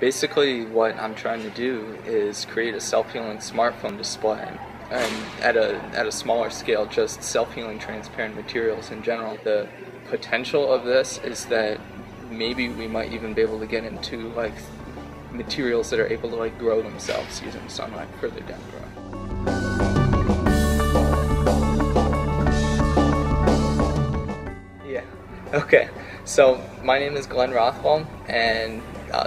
Basically what I'm trying to do is create a self-healing smartphone display, and at a smaller scale, just self-healing transparent materials in general. The potential of this is that maybe we might even be able to get into like materials that are able to like grow themselves using sunlight further down the road. Yeah. Okay. So my name is Glenn Rothwell, and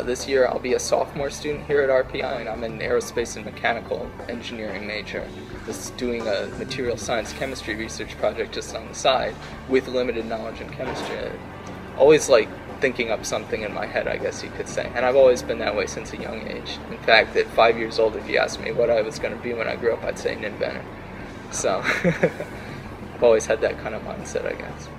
this year I'll be a sophomore student here at RPI, and I'm an aerospace and mechanical engineering major. Just doing a material science chemistry research project just on the side with limited knowledge in chemistry. Always like thinking up something in my head, I guess you could say. And I've always been that way since a young age. In fact, at 5 years old, if you asked me what I was going to be when I grew up, I'd say an inventor. So I've always had that kind of mindset, I guess.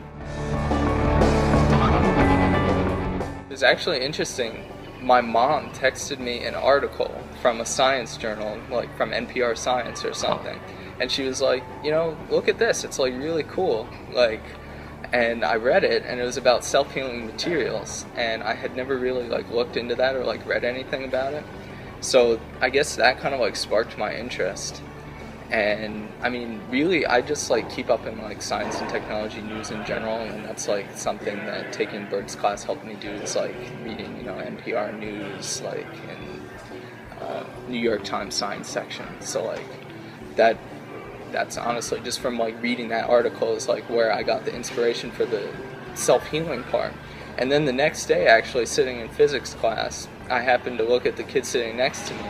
It was actually interesting. My mom texted me an article from a science journal, like from NPR Science or something, and she was like, you know, look at this, it's like really cool, like, and I read it, and it was about self-healing materials, and I had never really like looked into that or like read anything about it, so I guess that kind of like sparked my interest. And I mean, really, I just like keep up in like science and technology news in general, and that's like something that taking Burt's class helped me do, is like reading, you know, NPR news, like in New York Times science section. So like that's honestly just from like reading that article is like where I got the inspiration for the self-healing part. And then the next day, actually sitting in physics class, I happened to look at the kid sitting next to me,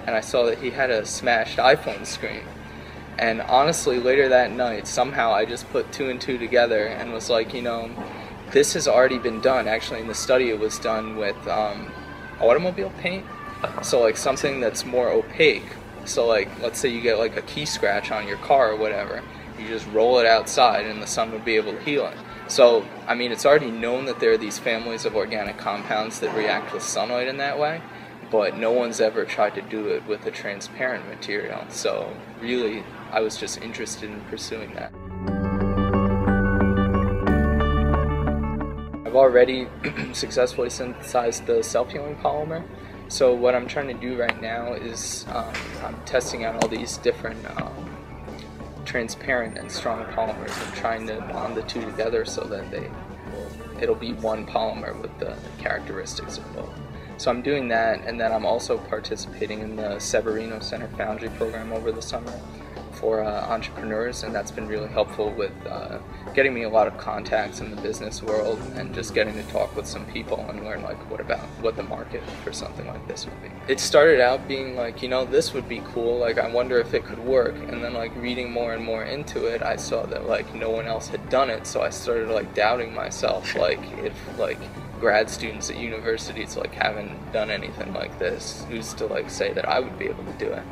and I saw that he had a smashed iPhone screen. And honestly, later that night, somehow I just put two and two together and was like, you know, this has already been done. Actually, in the study, it was done with automobile paint. So like something that's more opaque. So like, let's say you get like a key scratch on your car or whatever. You just roll it outside and the sun would be able to heal it. So, I mean, it's already known that there are these families of organic compounds that react with sunlight in that way, but no one's ever tried to do it with a transparent material. So really, I was just interested in pursuing that. I've already successfully synthesized the self-healing polymer. So what I'm trying to do right now is I'm testing out all these different transparent and strong polymers and trying to bond the two together so that it'll be one polymer with the characteristics of both. So I'm doing that, and then I'm also participating in the Severino Center Foundry program over the summer for entrepreneurs, and that's been really helpful with getting me a lot of contacts in the business world and just getting to talk with some people and learn like what the market for something like this would be. It started out being like, you know, this would be cool, like I wonder if it could work, and then like reading more and more into it, I saw that like no one else had done it, so I started like doubting myself, like if like grad students at universities like haven't done anything like this, who's to like say that I would be able to do it?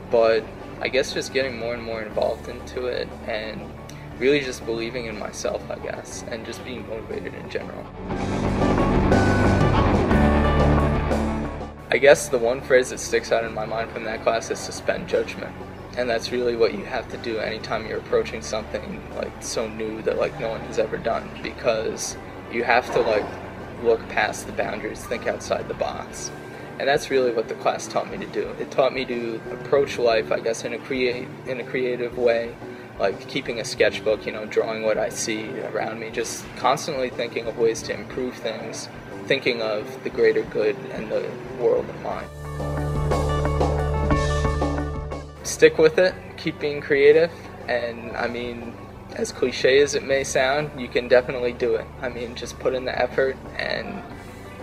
But I guess just getting more and more involved into it and really just believing in myself, I guess, and just being motivated in general. I guess the one phrase that sticks out in my mind from that class is suspend judgment. And that's really what you have to do anytime you're approaching something like so new that like no one has ever done, because you have to like look past the boundaries, think outside the box. And that's really what the class taught me to do. It taught me to approach life, I guess, in a creative way, like keeping a sketchbook, you know, drawing what I see around me, just constantly thinking of ways to improve things, thinking of the greater good and the world in mind. Stick with it, keep being creative, and I mean, as cliche as it may sound, you can definitely do it. I mean, just put in the effort, and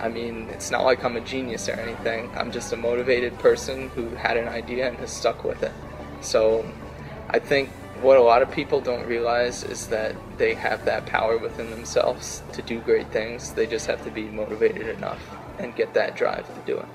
I mean, it's not like I'm a genius or anything. I'm just a motivated person who had an idea and has stuck with it. So I think what a lot of people don't realize is that they have that power within themselves to do great things. They just have to be motivated enough and get that drive to do it.